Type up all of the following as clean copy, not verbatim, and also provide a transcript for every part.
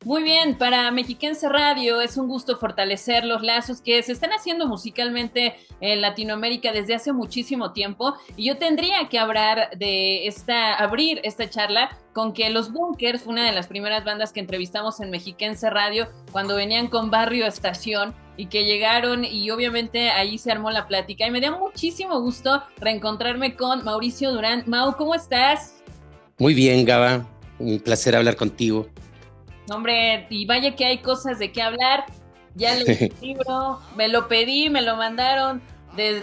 Muy bien, para Mexiquense Radio es un gusto fortalecer los lazos que se están haciendo musicalmente en Latinoamérica desde hace muchísimo tiempo y yo tendría que abrir esta charla con que los Bunkers, una de las primeras bandas que entrevistamos en Mexiquense Radio cuando venían con Barrio Estación y que llegaron y obviamente ahí se armó la plática y me da muchísimo gusto reencontrarme con Mauricio Durán. Mau, ¿cómo estás? Muy bien, Gaba. Un placer hablar contigo. Hombre, y vaya que hay cosas de qué hablar. Ya leí el libro, me lo pedí, me lo mandaron,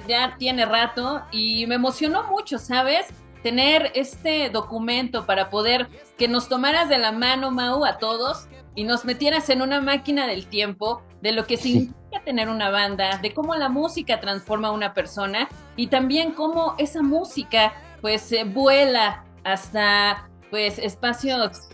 ya tiene rato y me emocionó mucho, ¿sabes? Tener este documento para poder que nos tomaras de la mano, Mau, a todos y nos metieras en una máquina del tiempo de lo que significa tener una banda, de cómo la música transforma a una persona y también cómo esa música pues vuela hasta pues espacios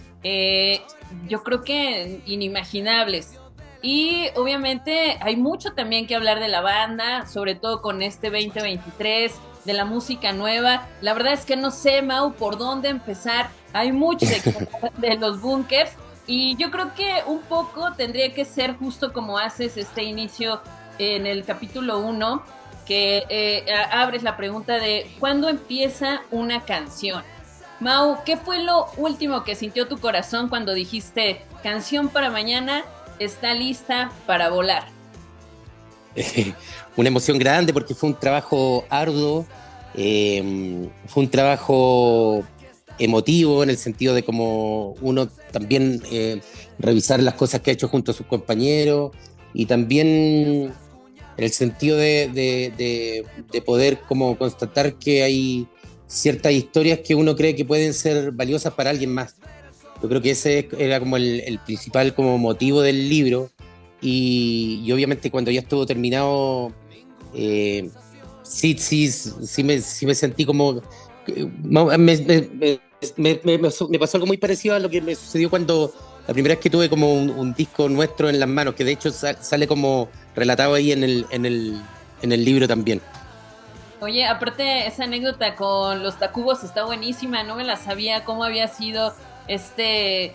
yo creo que inimaginables. Y obviamente hay mucho también que hablar de la banda, sobre todo con este 2023, de la música nueva. La verdad es que no sé, Mau, por dónde empezar. Hay mucho de, qué hablar de los bunkers y yo creo que un poco tendría que ser justo como haces este inicio en el capítulo uno, que abres la pregunta de ¿cuándo empieza una canción? Mau, ¿qué fue lo último que sintió tu corazón cuando dijiste canción para mañana está lista para volar? Una emoción grande porque fue un trabajo arduo, fue un trabajo emotivo en el sentido de como uno también revisar las cosas que ha hecho junto a sus compañeros y también en el sentido de poder como constatar que hay ciertas historias que uno cree que pueden ser valiosas para alguien más. Yo creo que ese era como el principal como motivo del libro y obviamente cuando ya estuvo terminado, eh, sí me sentí como... Me pasó algo muy parecido a lo que me sucedió cuando la primera vez que tuve como un disco nuestro en las manos, que de hecho sale como relatado ahí en el libro también. Oye, aparte esa anécdota con los Tacubos está buenísima, no me la sabía cómo había sido ese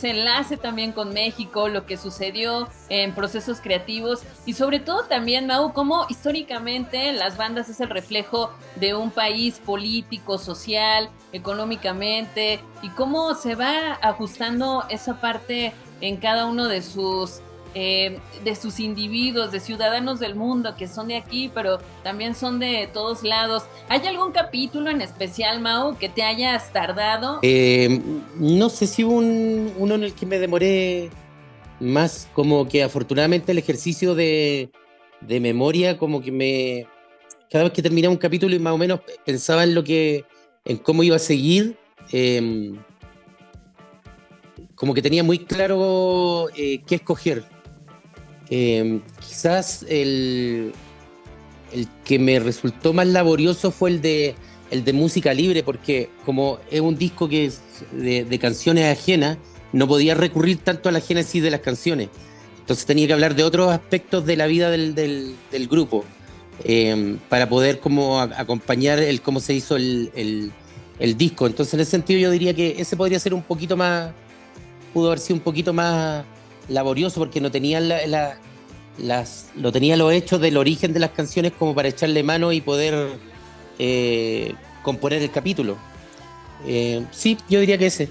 enlace también con México, lo que sucedió en procesos creativos y sobre todo también, Mau, cómo históricamente las bandas es el reflejo de un país político, social, económicamente y cómo se va ajustando esa parte en cada uno de sus individuos, de ciudadanos del mundo que son de aquí, pero también son de todos lados. ¿Hay algún capítulo en especial, Mau, que te hayas tardado? No sé si hubo uno en el que me demoré más, como que afortunadamente el ejercicio de memoria, como que cada vez que terminaba un capítulo y más o menos pensaba en en cómo iba a seguir, eh, como que tenía muy claro qué escoger. Quizás el que me resultó más laborioso fue el de música libre, porque como es un disco que es de canciones ajenas, no podía recurrir tanto a la génesis de las canciones. Entonces tenía que hablar de otros aspectos de la vida del grupo, para poder como acompañar cómo se hizo el disco. Entonces en ese sentido yo diría que ese podría ser un poquito más, pudo haber sido un poquito más laborioso porque no tenía lo tenía los hechos del origen de las canciones como para echarle mano y poder componer el capítulo. Sí, yo diría que ese.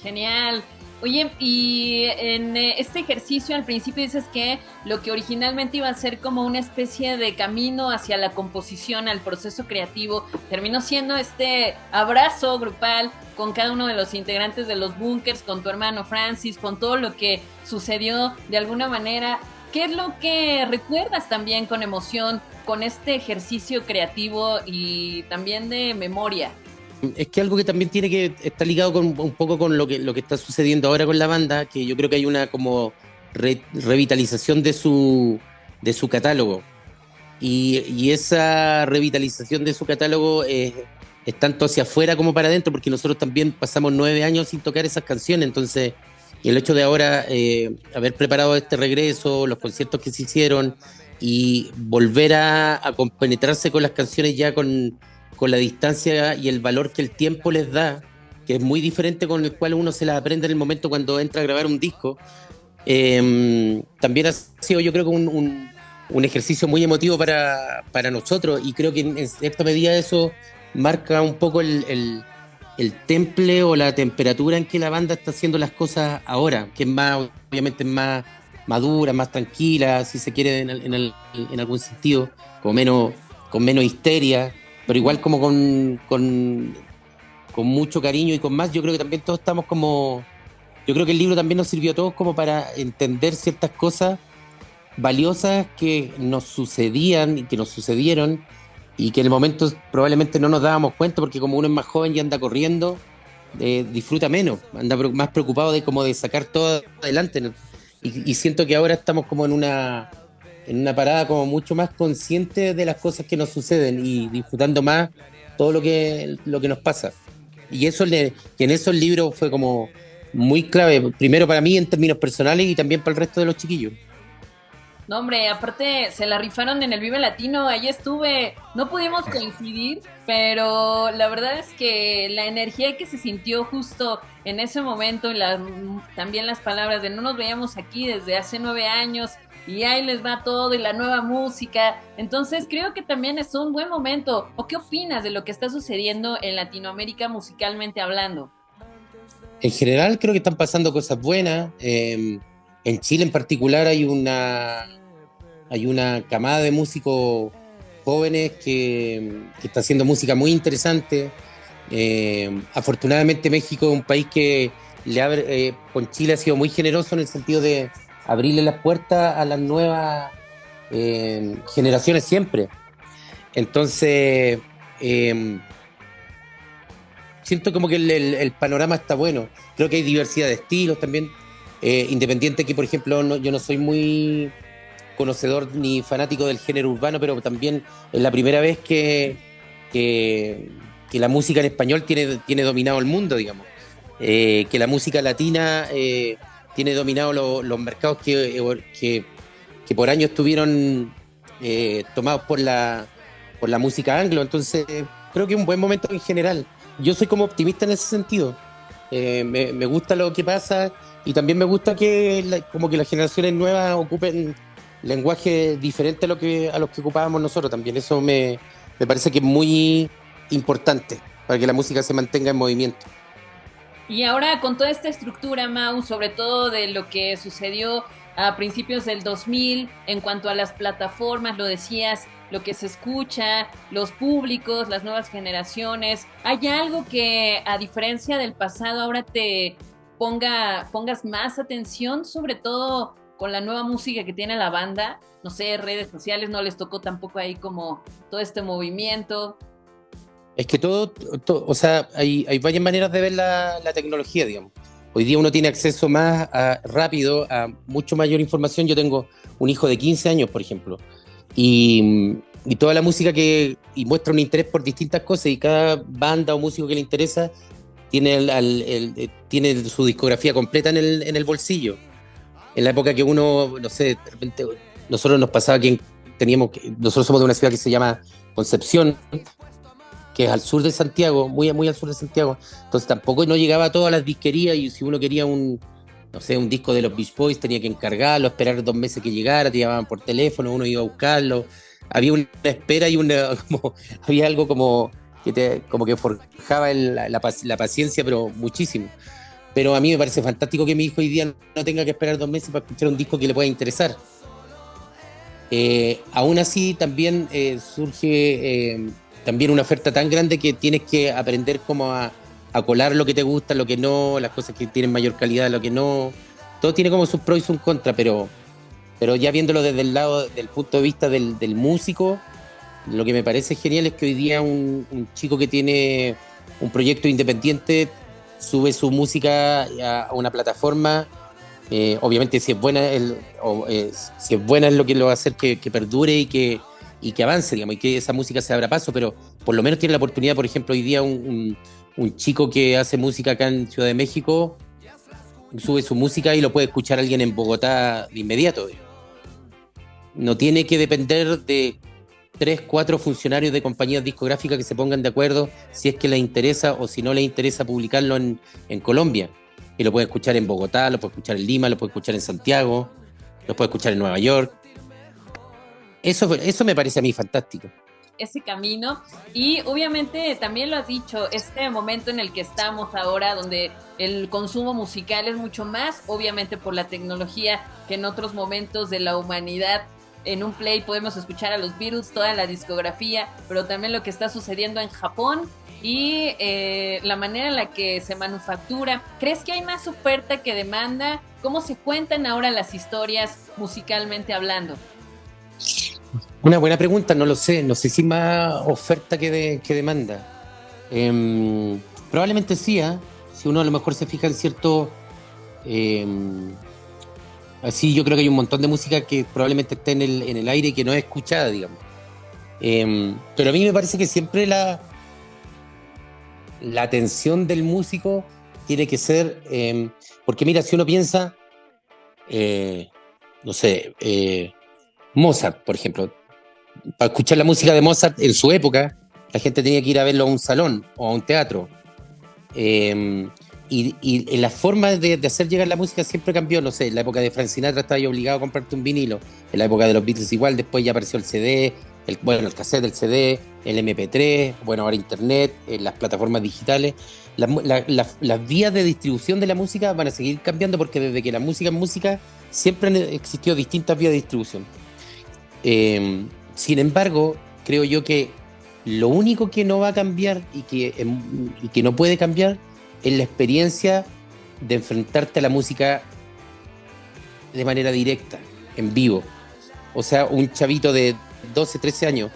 Genial. Oye, y en este ejercicio al principio dices que lo que originalmente iba a ser como una especie de camino hacia la composición, al proceso creativo, terminó siendo este abrazo grupal con cada uno de los integrantes de los Bunkers, con tu hermano Francis, con todo lo que sucedió de alguna manera. ¿Qué es lo que recuerdas también con emoción con este ejercicio creativo y también de memoria? Es que algo que también tiene que estar ligado con, un poco con lo que está sucediendo ahora con la banda, que yo creo que hay una como revitalización de su catálogo. Y esa revitalización de su catálogo es tanto hacia afuera como para adentro, porque nosotros también pasamos 9 años sin tocar esas canciones, entonces y el hecho de ahora haber preparado este regreso, los conciertos que se hicieron y volver a compenetrarse con las canciones ya con la distancia y el valor que el tiempo les da, que es muy diferente con el cual uno se las aprende en el momento cuando entra a grabar un disco. También ha sido, yo creo que un ejercicio muy emotivo para nosotros, y creo que en cierta medida eso marca un poco el temple o la temperatura en que la banda está haciendo las cosas ahora, que es más, obviamente más madura, más tranquila, si se quiere, en algún sentido, con menos histeria, pero igual como con mucho cariño y con más. Yo creo que también todos estamos como... Yo creo que el libro también nos sirvió a todos como para entender ciertas cosas valiosas que nos sucedían y que nos sucedieron, y que en el momento probablemente no nos dábamos cuenta, porque como uno es más joven y anda corriendo, disfruta menos, anda más preocupado de como de sacar todo adelante, ¿no? Y siento que ahora estamos como en una parada como mucho más consciente de las cosas que nos suceden y disfrutando más todo lo que nos pasa. Y que en eso el libro fue como muy clave, primero para mí en términos personales y también para el resto de los chiquillos. No, hombre, aparte se la rifaron en el Vive Latino, ahí estuve, no pudimos coincidir, pero la verdad es que la energía que se sintió justo en ese momento y también las palabras de no nos veíamos aquí desde hace 9 años y ahí les va todo y la nueva música, entonces creo que también es un buen momento. ¿O qué opinas de lo que está sucediendo en Latinoamérica musicalmente hablando? En general creo que están pasando cosas buenas. En Chile en particular hay una camada de músicos jóvenes que está haciendo música muy interesante. Afortunadamente México es un país que con Chile ha sido muy generoso en el sentido de abrirle las puertas a las nuevas generaciones siempre. Entonces, siento como que el panorama está bueno. Creo que hay diversidad de estilos también. Independiente que, por ejemplo, yo no soy muy conocedor ni fanático del género urbano, pero también es la primera vez que, que la música en español tiene dominado el mundo, digamos. Que la música latina tiene dominado los mercados que por años estuvieron tomados por la música anglo. Entonces, creo que es un buen momento en general. Yo soy como optimista en ese sentido. Me gusta lo que pasa, y también me gusta que como que las generaciones nuevas ocupen lenguaje diferente a los que ocupábamos nosotros también. Eso me parece que es muy importante para que la música se mantenga en movimiento. Y ahora con toda esta estructura, Mau, sobre todo de lo que sucedió a principios del 2000 en cuanto a las plataformas, lo decías, lo que se escucha, los públicos, las nuevas generaciones, ¿hay algo que a diferencia del pasado ahora te pongas más atención, sobre todo con la nueva música que tiene la banda? No sé, redes sociales, no les tocó tampoco ahí como todo este movimiento. Es que o sea, hay varias maneras de ver la tecnología, digamos. Hoy día uno tiene acceso más rápido a mucho mayor información. Yo tengo un hijo de 15 años, por ejemplo, y toda la música y muestra un interés por distintas cosas, y cada banda o músico que le interesa tiene su discografía completa en el bolsillo. En la época que uno, no sé, de repente, nosotros nos pasaba nosotros somos de una ciudad que se llama Concepción, que es al sur de Santiago, muy, muy al sur de Santiago. Entonces tampoco no llegaba a todas las disquerías, y si uno quería no sé, un disco de los Beach Boys, tenía que encargarlo, esperar 2 meses que llegara, te llamaban por teléfono, uno iba a buscarlo. Había una espera y había algo como que forjaba la paciencia, pero muchísimo. Pero a mí me parece fantástico que mi hijo hoy día no tenga que esperar 2 meses para escuchar un disco que le pueda interesar. Aún así, también surge también una oferta tan grande que tienes que aprender como a colar lo que te gusta, lo que no, las cosas que tienen mayor calidad, lo que no. Todo tiene como sus pros y sus contras, pero ya viéndolo desde el lado, del punto de vista del músico, lo que me parece genial es que hoy día un chico que tiene un proyecto independiente sube su música a una plataforma. Obviamente si es buena si es buena es lo que lo va a hacer que perdure y que avance, digamos, y que esa música se abra paso, pero por lo menos tiene la oportunidad. Por ejemplo, hoy día un chico que hace música acá en Ciudad de México sube su música y lo puede escuchar alguien en Bogotá de inmediato. No tiene que depender 3, 4 funcionarios de compañías discográficas que se pongan de acuerdo si es que les interesa o si no les interesa publicarlo en Colombia. Y lo pueden escuchar en Bogotá, lo pueden escuchar en Lima, lo pueden escuchar en Santiago, lo pueden escuchar en Nueva York. Eso me parece a mí fantástico. Ese camino y obviamente también lo has dicho, este momento en el que estamos ahora donde el consumo musical es mucho más, obviamente por la tecnología que en otros momentos de la humanidad. En un play podemos escuchar a los Beatles, toda la discografía, pero también lo que está sucediendo en Japón y la manera en la que se manufactura. ¿Crees que hay más oferta que demanda? ¿Cómo se cuentan ahora las historias musicalmente hablando? Una buena pregunta, no lo sé. No sé si más oferta que demanda. Probablemente sí, ¿eh? Si uno a lo mejor se fija en cierto... así yo creo que hay un montón de música que probablemente esté en el aire y que no es escuchada, digamos. Pero a mí me parece que siempre la atención del músico tiene que ser... porque mira, si uno piensa, no sé, Mozart, por ejemplo, para escuchar la música de Mozart en su época, la gente tenía que ir a verlo a un salón o a un teatro. Y la forma de hacer llegar la música siempre cambió. No sé, en la época de Frank Sinatra estaba yo obligado a comprarte un vinilo. En la época de los Beatles igual, después ya apareció el CD, el cassette, el CD, el MP3, bueno, ahora internet, las plataformas digitales. Las vías de distribución de la música van a seguir cambiando porque desde que la música es música siempre han existido distintas vías de distribución. Sin embargo, creo yo que lo único que no va a cambiar y que no puede cambiar es la experiencia de enfrentarte a la música de manera directa, en vivo. O sea, un chavito de 12, 13 años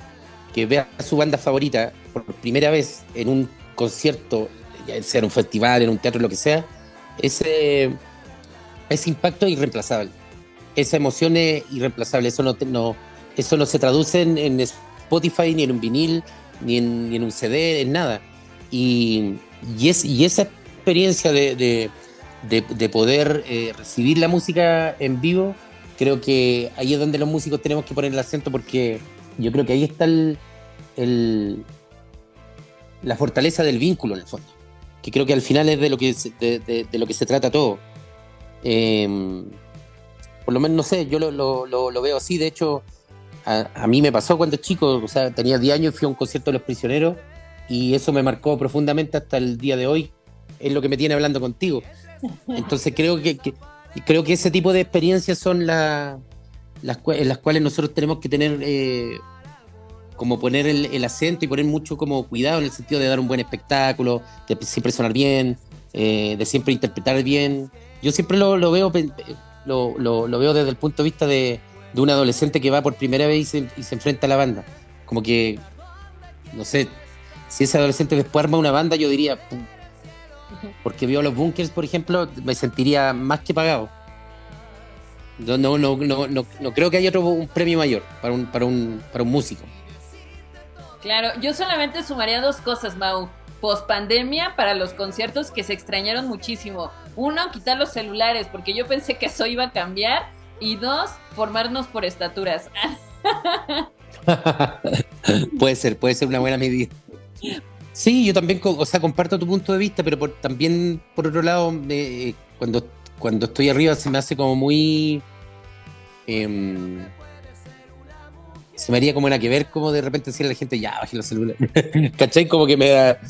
que vea a su banda favorita por primera vez en un concierto, ya sea en un festival, en un teatro, lo que sea, ese impacto es irreemplazable. Esa emoción es irreemplazable. Eso no se traduce en Spotify, ni en un vinil, ni en un CD, en nada. Y esa experiencia de poder recibir la música en vivo, creo que ahí es donde los músicos tenemos que poner el acento, porque yo creo que ahí está la fortaleza del vínculo, en el fondo, que creo que al final es de lo que se trata todo. Por lo menos, no sé, yo lo veo así. De hecho, a mí me pasó cuando chico, o sea, tenía 10 años y fui a un concierto de Los Prisioneros y eso me marcó profundamente hasta el día de hoy. Es lo que me tiene hablando contigo. Entonces creo que ese tipo de experiencias son en las cuales nosotros tenemos que tener como poner el acento y poner mucho como cuidado, en el sentido de dar un buen espectáculo, de siempre sonar bien, de siempre interpretar bien. Yo siempre lo veo desde el punto de vista de un adolescente que va por primera vez y se enfrenta a la banda. Como que, no sé, si ese adolescente después arma una banda, yo diría, porque vio Los Bunkers, por ejemplo, me sentiría más que pagado. No creo que haya un premio mayor para un músico. Claro, yo solamente sumaría 2 cosas, Mau. Post-pandemia, para los conciertos que se extrañaron muchísimo. 1, quitar los celulares, porque yo pensé que eso iba a cambiar. Y 2, formarnos por estaturas. Puede ser una buena medida. Sí, yo también, o sea, comparto tu punto de vista, pero también, por otro lado, cuando estoy arriba se me hace como muy... se me haría como nada que ver, como de repente decirle a la gente, ya, baje los celulares. ¿Cachai? Como que me da,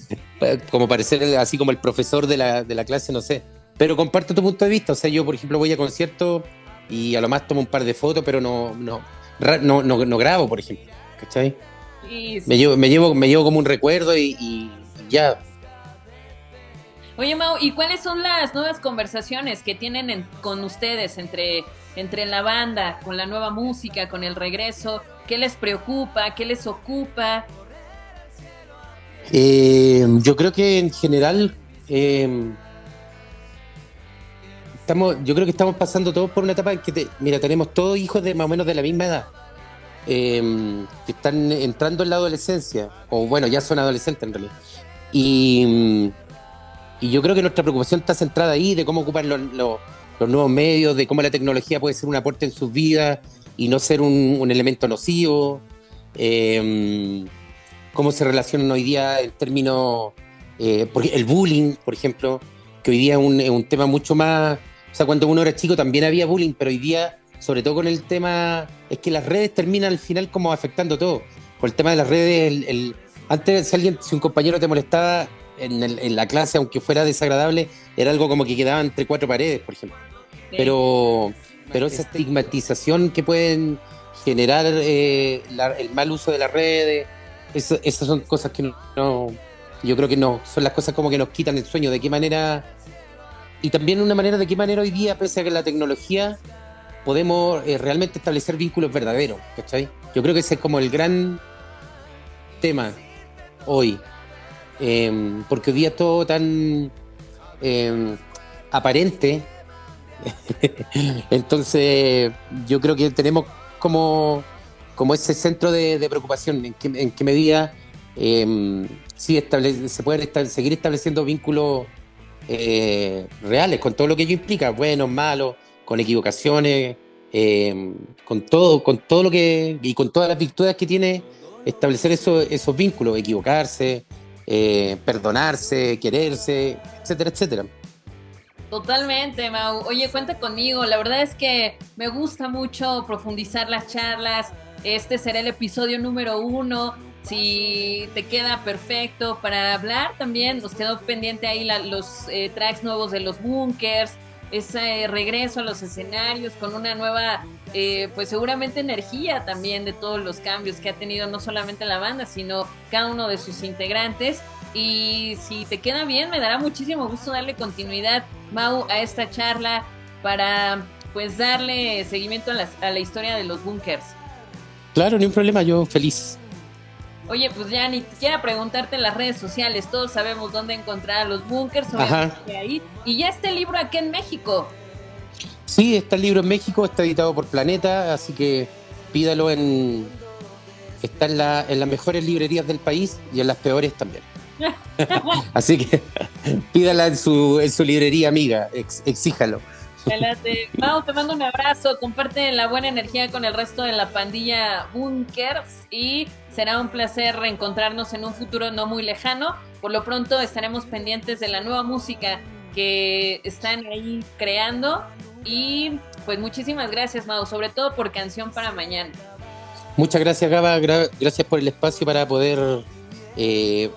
como parecer así como el profesor de la clase, no sé. Pero comparto tu punto de vista. O sea, yo, por ejemplo, voy a conciertos y a lo más tomo un par de fotos, pero no grabo, por ejemplo. ¿Cachai? Sí, sí. Me llevo como un recuerdo y ya. Oye, Mau, ¿y cuáles son las nuevas conversaciones que tienen con ustedes entre la banda, con la nueva música, con el regreso? ¿Qué les preocupa? ¿Qué les ocupa? Yo creo que en general yo creo que estamos pasando todos por una etapa en que mira, tenemos todos hijos de más o menos de la misma edad, que están entrando en la adolescencia, o bueno, ya son adolescentes en realidad. Y yo creo que nuestra preocupación está centrada ahí, de cómo ocupar los nuevos medios, de cómo la tecnología puede ser un aporte en sus vidas y no ser un elemento nocivo. cómo se relacionan hoy día en términos, porque el bullying, por ejemplo, que hoy día es un tema mucho más, o sea, cuando uno era chico también había bullying, pero hoy día, sobre todo con el tema, es que las redes terminan al final como afectando todo. Con el tema de las redes, antes si un compañero te molestaba en la clase, aunque fuera desagradable, era algo como que quedaba entre cuatro paredes, por ejemplo. Sí. Pero, pero esa estigmatización que pueden generar el mal uso de las redes, esas son cosas que yo creo que no, son las cosas como que nos quitan el sueño, de qué manera, y también una manera de qué manera hoy día, pese a que la tecnología, podemos realmente establecer vínculos verdaderos, ¿cachai? Yo creo que ese es como el gran tema hoy, porque hoy día es todo tan eh, aparente. Entonces, yo creo que tenemos como ese centro de preocupación, en qué medida sí se pueden seguir estableciendo vínculos reales, con todo lo que ello implica, buenos, malos, con equivocaciones, con todo lo que, y con todas las virtudes que tiene establecer esos vínculos, equivocarse, perdonarse, quererse, etcétera, etcétera. Totalmente, Mau. Oye, cuenta conmigo. La verdad es que me gusta mucho profundizar las charlas. Este será el episodio número 1. Si te queda perfecto para hablar, también nos quedó pendiente ahí los tracks nuevos de los Bunkers, ese regreso a los escenarios con una nueva, pues seguramente energía también de todos los cambios que ha tenido no solamente la banda, sino cada uno de sus integrantes. Y si te queda bien, me dará muchísimo gusto darle continuidad, Mau, a esta charla para pues darle seguimiento a la historia de los Bunkers. Claro, ni un problema, yo feliz. Oye, pues ya ni siquiera preguntarte en las redes sociales, todos sabemos dónde encontrar a los Bunkers, Ajá. obviamente ahí. Y ya este libro aquí en México. Sí, está el libro en México, está editado por Planeta, así que pídalo está en las mejores librerías del país y en las peores también. Así que pídala en su librería amiga, exíjalo. Adelante. Mau, te mando un abrazo, comparte la buena energía con el resto de la pandilla Bunkers y será un placer reencontrarnos en un futuro no muy lejano. Por lo pronto estaremos pendientes de la nueva música que están ahí creando y pues muchísimas gracias, Mau, sobre todo por Canción para Mañana. Muchas gracias, Gaba, gracias por el espacio para poder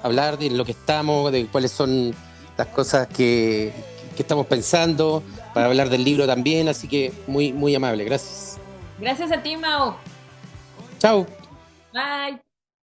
hablar de lo que estamos, de cuáles son las cosas que estamos pensando, para hablar del libro también, así que muy, muy amable, gracias. Gracias a ti, Mau. Chao. Bye.